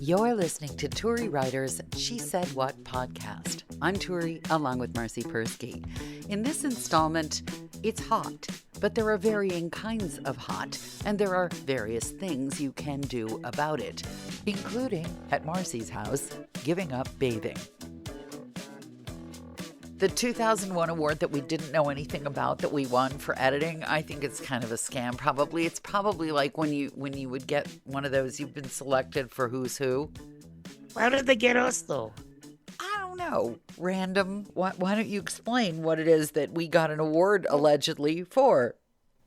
You're listening to Turi Writer's She Said What podcast. I'm Turi, along with Marcy Persky. In this installment, it's hot, but there are varying kinds of hot, and there are various things you can do about it, including, at Marcy's house, giving up bathing. The 2001 award that we didn't know anything about that we won for editing, I think it's kind of a scam probably. It's probably like when you would get one of those, you've been selected for Who's Who. How did they get us, though? I don't know. Random. Why don't you explain what it is that we got an award allegedly for?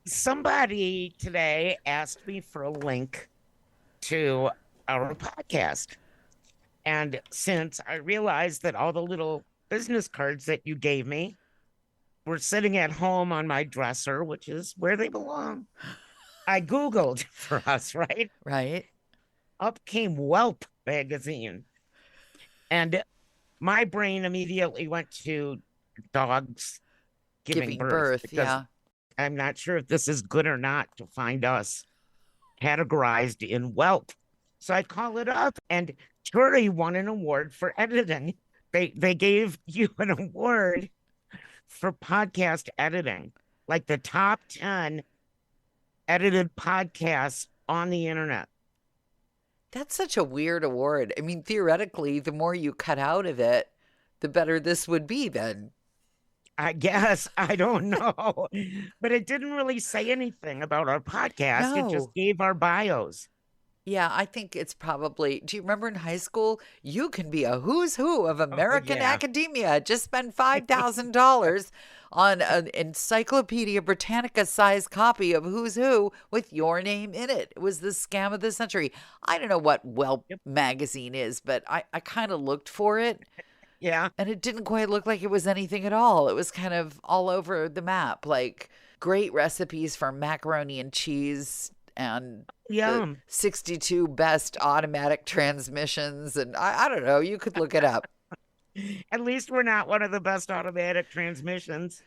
Somebody today asked me for a link to our podcast. And since I realized that all the little business cards that you gave me were sitting at home on my dresser, which is where they belong, I Googled for us, right? Right. Up came Whelp magazine. And my brain immediately went to dogs giving birth. Yeah. I'm not sure if this is good or not to find us categorized in Whelp. So I call it up, and Turi won an award for editing. They gave you an award for podcast editing, like the top 10 edited podcasts on the internet. That's such a weird award. I mean, theoretically, the more you cut out of it, the better this would be then. I guess. I don't know. But it didn't really say anything about our podcast. No. It just gave our bios. Yeah, I think it's probably. Do you remember in high school, you can be a who's who of American academia. Just spend $5,000 on an Encyclopedia Britannica sized copy of Who's Who with your name in it. It was the scam of the century. I don't know what Whelp magazine is, but I kind of looked for it. Yeah. And it didn't quite look like it was anything at all. It was kind of all over the map, like great recipes for macaroni and cheese and Yum. 62 best automatic transmissions. And I don't know, you could look it up. At least we're not one of the best automatic transmissions.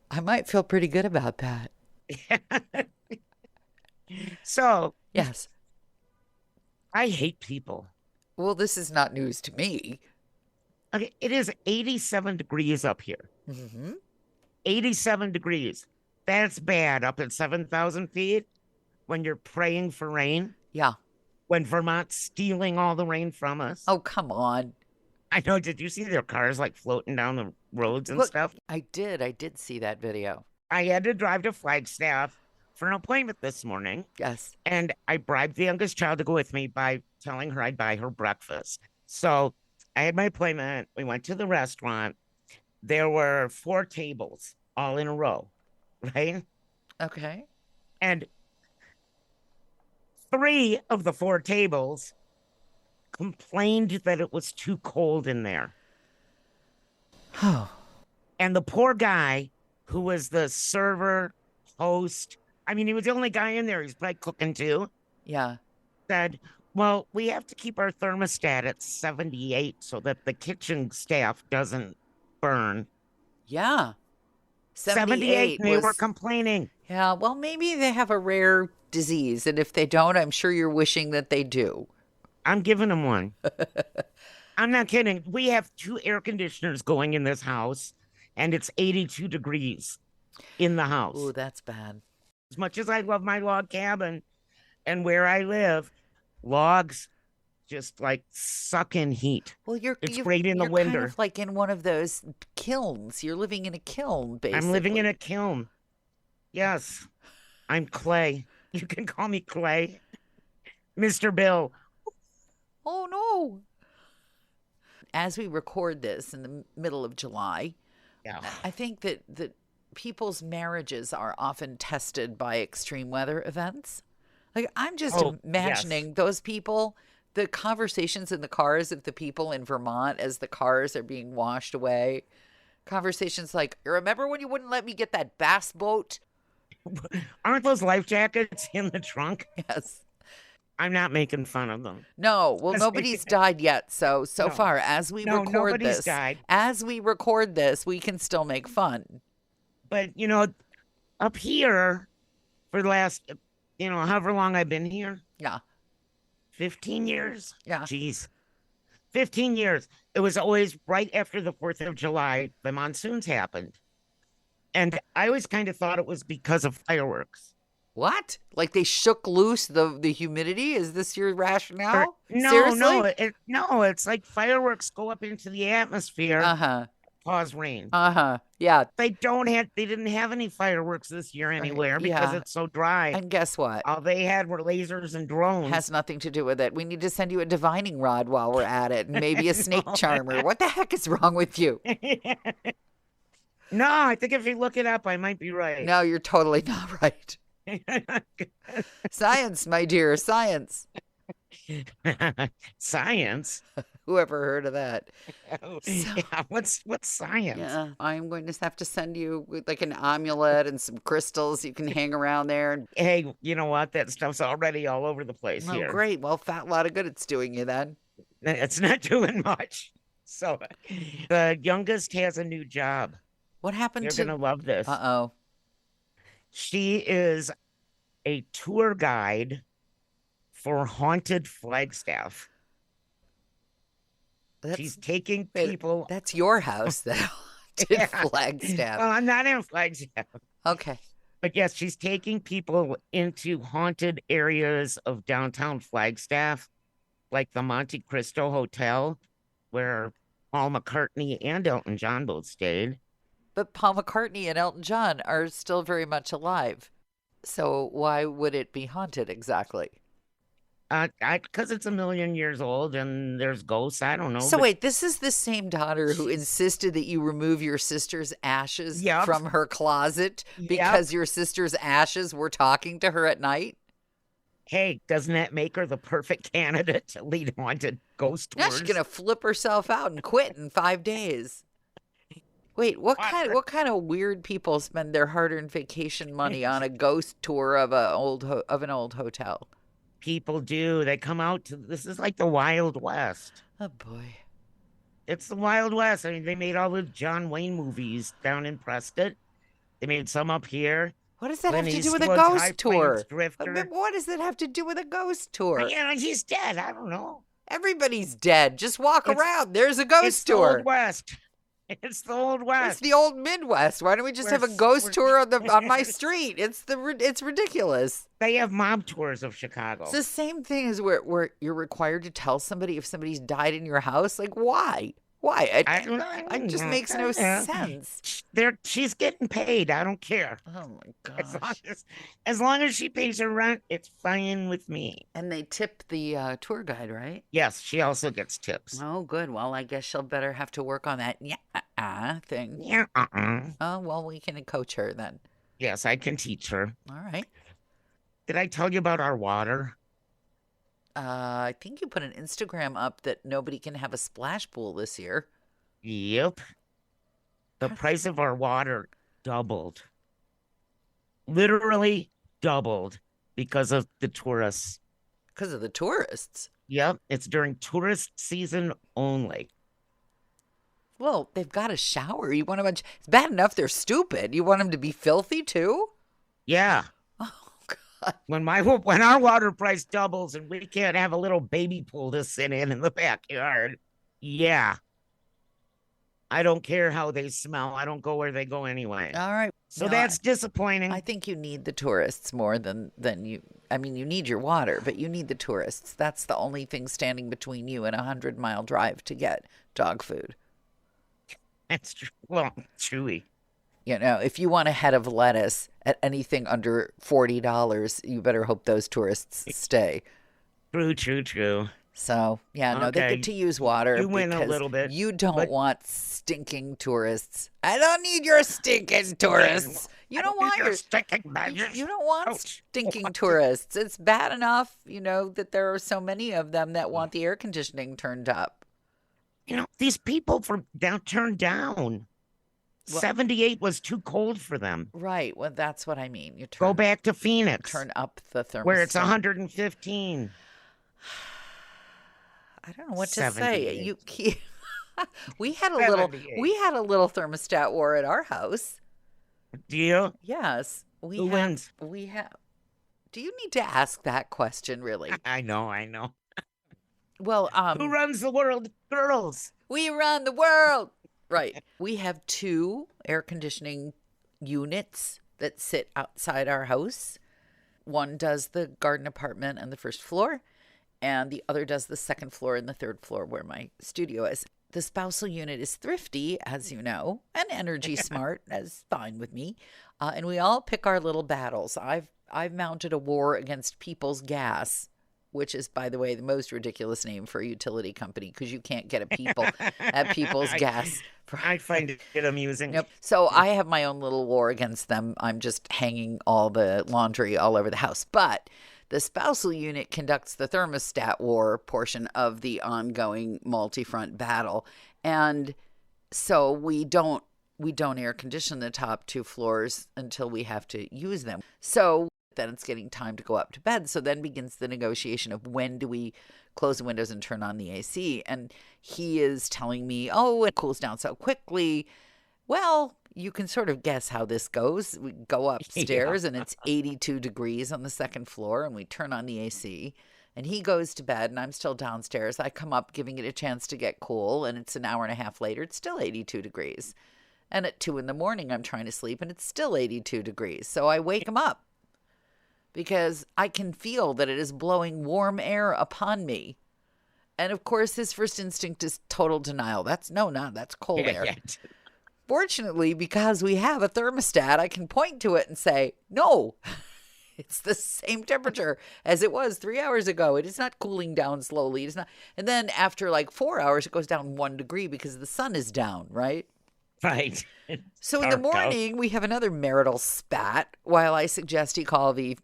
I might feel pretty good about that. So, yes. I hate people. Well, this is not news to me. Okay, it is 87 degrees up here. Mm-hmm. 87 degrees. That's bad up at 7,000 feet when you're praying for rain. Yeah. When Vermont's stealing all the rain from us. Oh, come on. I know. Did you see their cars like floating down the roads and Look, stuff? I did see that video. I had to drive to Flagstaff for an appointment this morning. Yes. And I bribed the youngest child to go with me by telling her I'd buy her breakfast. So I had my appointment. We went to the restaurant. There were 4 tables all in a row, right? Okay. And 3 of the 4 tables complained that it was too cold in there. Oh. And the poor guy who was the server, host, I mean, he was the only guy in there. He's probably cooking too. Yeah. Said, well, we have to keep our thermostat at 78 so that the kitchen staff doesn't burn. Yeah. 78 they were complaining. Yeah, well, maybe they have a rare disease. And if they don't, I'm sure you're wishing that they do. I'm giving them one. I'm not kidding. We have 2 air conditioners going in this house, and it's 82 degrees in the house. Oh, that's bad. As much as I love my log cabin and where I live, logs just like suck in heat. Well, it's great in the winter. Kind of like in one of those kilns. You're living in a kiln, basically. I'm living in a kiln. Yes, I'm Clay. You can call me Clay. Mr. Bill. Oh, no. As we record this in the middle of July, I think that people's marriages are often tested by extreme weather events. Like, I'm just imagining those people, the conversations in the cars of the people in Vermont as the cars are being washed away. Conversations like, remember when you wouldn't let me get that bass boat? Aren't those life jackets in the trunk? Yes. I'm not making fun of them. No, well, nobody's died yet. So No. far, as we record this, we can still make fun. But, you know, up here for the last, however long I've been here. Yeah. 15 years. Yeah. Jeez. 15 years. It was always right after the 4th of July, the monsoons happened. And I always kind of thought it was because of fireworks. What? Like they shook loose the humidity? Is this your rationale? No, Seriously? no, it's like fireworks go up into the atmosphere, Uh-huh. cause rain. Uh-huh. Yeah. They didn't have any fireworks this year anywhere because Yeah. it's so dry. And guess what? All they had were lasers and drones. Has nothing to do with it. We need to send you a divining rod while we're at it, and maybe a snake charmer. What the heck is wrong with you? No, I think if you look it up, I might be right. No, you're totally not right. Science, my dear, science. Science? Whoever heard of that? Yeah, what's science? Yeah, I'm going to have to send you like an amulet and some crystals you can hang around there. Hey, you know what? That stuff's already all over the place Oh, here. great. Well, fat lot of good it's doing you then. It's not doing much. So the youngest has a new job. What happened You're going to love this. Uh-oh. She is a tour guide for haunted Flagstaff. She's taking people. That's your house, that haunted Flagstaff. Well, I'm not in Flagstaff. Okay. But yes, she's taking people into haunted areas of downtown Flagstaff, like the Monte Cristo Hotel, where Paul McCartney and Elton John both stayed. But Paul McCartney and Elton John are still very much alive. So why would it be haunted exactly? Because it's 1,000,000 years old and there's ghosts. I don't know. So wait, this is the same daughter who insisted that you remove your sister's ashes from her closet because your sister's ashes were talking to her at night? Hey, doesn't that make her the perfect candidate to lead haunted ghost tours? Yeah, she's gonna flip herself out and quit in 5 days. Wait, what kind of weird people spend their hard-earned vacation money on a ghost tour of an old hotel? People do. They come out to, this is like the Wild West. Oh boy. It's the Wild West. I mean, they made all the John Wayne movies down in Prescott. They made some up here. What does that have to do with a ghost tour? Drifter. What does that have to do with a ghost tour? Yeah, he's dead. I don't know. Everybody's dead. Just walk around. There's a ghost tour. It's the Old West. It's the Old West. It's the old Midwest. Why don't we just have a ghost tour on my street? It's ridiculous. They have mob tours of Chicago. It's the same thing as where you're required to tell somebody if somebody's died in your house. Like, why? Why? It just makes no sense. She's getting paid. I don't care. Oh my gosh. As long as she pays her rent, it's fine with me. And they tip the tour guide, right? Yes, she also gets tips. Oh, good. Well, I guess she'll better have to work on that thing. Yeah. Oh, well, we can coach her then. Yes, I can teach her. All right. Did I tell you about our water? I think you put an Instagram up that nobody can have a splash pool this year. Yep. The price of our water doubled. Literally doubled because of the tourists. Because of the tourists? Yep. It's during tourist season only. Well, they've got a shower. You want it's bad enough they're stupid. You want them to be filthy too? Yeah. When our water price doubles and we can't have a little baby pool to sit in the backyard, yeah. I don't care how they smell. I don't go where they go anyway. All right. So that's disappointing. I think you need the tourists more than you. I mean, you need your water, but you need the tourists. That's the only thing standing between you and a 100-mile drive to get dog food. That's true. Well, chewy. You know, if you want a head of lettuce at anything under $40, you better hope those tourists stay. True. So, yeah, no, they get to use water. You win a little bit. You don't want stinking tourists. I don't need your stinking tourists. You don't want your stinking You don't want stinking tourists. It's bad enough, that there are so many of them that want the air conditioning turned up. These people turned down. 78 was too cold for them. Right. Well, that's what I mean. Go back to Phoenix. Turn up the thermostat. Where it's 115. I don't know what to say. We had a little thermostat war at our house. Do you? Yes. Who wins? Do you need to ask that question, really? I know. Well, Who runs the world? Girls. We run the world. Right. We have 2 air conditioning units that sit outside our house. One does the garden apartment and the first floor, and the other does the second floor and the third floor where my studio is. The spousal unit is thrifty, as you know, and energy smart, as fine with me. And we all pick our little battles. I've mounted a war against People's Gas, which is, by the way, the most ridiculous name for a utility company because you can't get at People's Gas. I find it amusing. Yep. So I have my own little war against them. I'm just hanging all the laundry all over the house. But the spousal unit conducts the thermostat war portion of the ongoing multi-front battle. And so we don't air condition the top 2 floors until we have to use them. So then it's getting time to go up to bed. So then begins the negotiation of when do we close the windows and turn on the AC. And he is telling me, oh, it cools down so quickly. Well, you can sort of guess how this goes. We go upstairs and it's 82 degrees on the second floor and we turn on the AC. And he goes to bed and I'm still downstairs. I come up giving it a chance to get cool and it's an hour and a half later. It's still 82 degrees. And at 2 a.m, I'm trying to sleep and it's still 82 degrees. So I wake him up because I can feel that it is blowing warm air upon me. And of course, his first instinct is total denial. That's cold air. Yeah. Fortunately, because we have a thermostat, I can point to it and say, no, it's the same temperature as it was 3 hours ago. It is not cooling down slowly. It's not. And then after like 4 hours, it goes down 1 degree because the sun is down, right? Right. So in the morning, we have another marital spat while I suggest he call the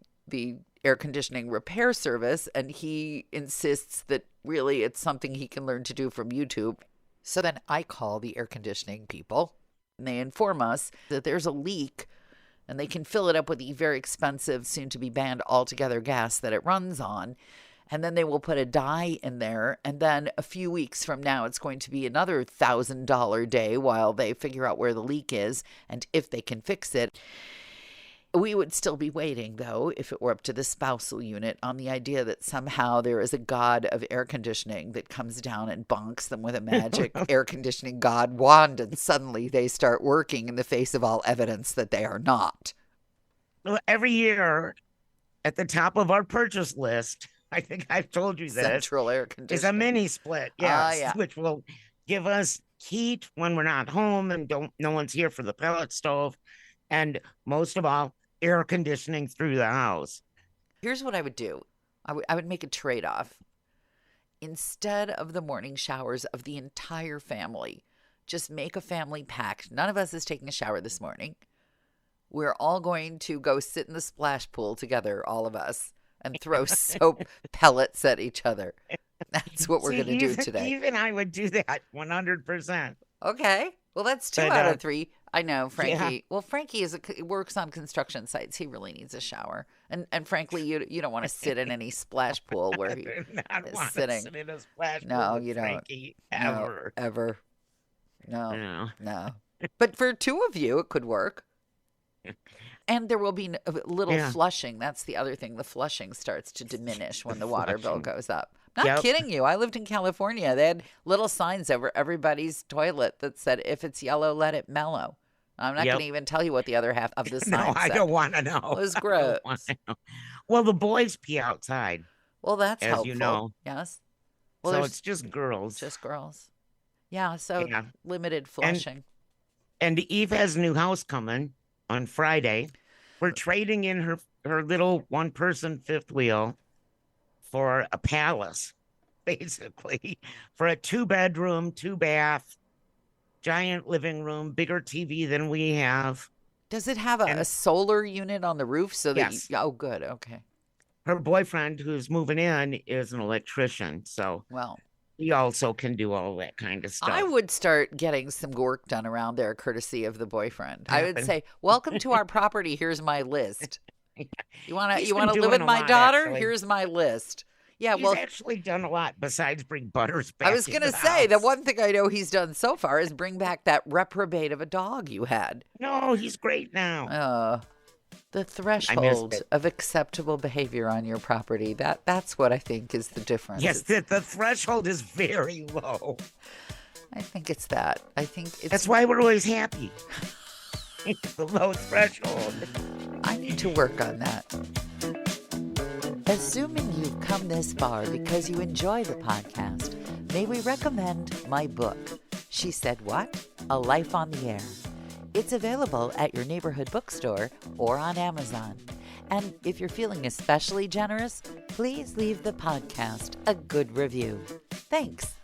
air conditioning repair service, and he insists that really it's something he can learn to do from YouTube. So then I call the air conditioning people, and they inform us that there's a leak, and they can fill it up with the very expensive, soon-to-be banned altogether gas that it runs on. And then they will put a dye in there. And then a few weeks from now, it's going to be another $1,000 day while they figure out where the leak is and if they can fix it. We would still be waiting, though, if it were up to the spousal unit, on the idea that somehow there is a god of air conditioning that comes down and bonks them with a magic air conditioning god wand, and suddenly they start working in the face of all evidence that they are not. Well, every year at the top of our purchase list, I think I've told you this, central air conditioning is a mini split, yes, yeah. which will give us heat when we're not home and no one's here for the pellet stove, and most of all, air conditioning through the house. Here's what I would do. I would make a trade-off. Instead of the morning showers of the entire family, just make a family pact. None of us is taking a shower this morning. We're all going to go sit in the splash pool together, all of us, and throw soap pellets at each other. That's what we're going to do today. Even I would do that 100%. Okay. Well, that's 2 out of 3. I know, Frankie. Yeah. Well, Frankie works on construction sites. He really needs a shower. And frankly, you don't want to sit in any splash pool where he is sitting. Sit in a splash no, pool you don't. Frankie, ever. No, ever. No. But for 2 of you, it could work. And there will be a little flushing. That's the other thing. The flushing starts to diminish when the water bill goes up. Not kidding you. I lived in California. They had little signs over everybody's toilet that said, if it's yellow, let it mellow. I'm not going to even tell you what the other half of the sign No, I said. don't want to know. It was gross. Well, the boys pee outside. Well, that's as helpful. You know. Yes. Well, so it's just girls. Just girls. Yeah, so limited flushing. And Eve has a new house coming on Friday. We're trading in her little one-person fifth wheel for a palace, basically, for a 2-bedroom, 2-bath, giant living room, bigger TV than we have. Does it have a solar unit on the roof so that yes. Oh, good. Okay. Her boyfriend, who's moving in, is an electrician, so he also can do all that kind of stuff. I would start getting some work done around there, courtesy of the boyfriend. I would say, "Welcome to our property. Here's my list. You want to live with my daughter? Actually. Here's my list." Yeah, he's actually done a lot besides bring Butters back. I was going to say, the one thing I know he's done so far is bring back that reprobate of a dog you had. No, he's great now. The threshold of acceptable behavior on your property, that's what I think is the difference. Yes, the threshold is very low. I think it's that. That's why we're always happy. The low threshold. I need to work on that. Assuming you've come this far because you enjoy the podcast, may we recommend my book, She Said What? A Life on the Air. It's available at your neighborhood bookstore or on Amazon. And if you're feeling especially generous, please leave the podcast a good review. Thanks.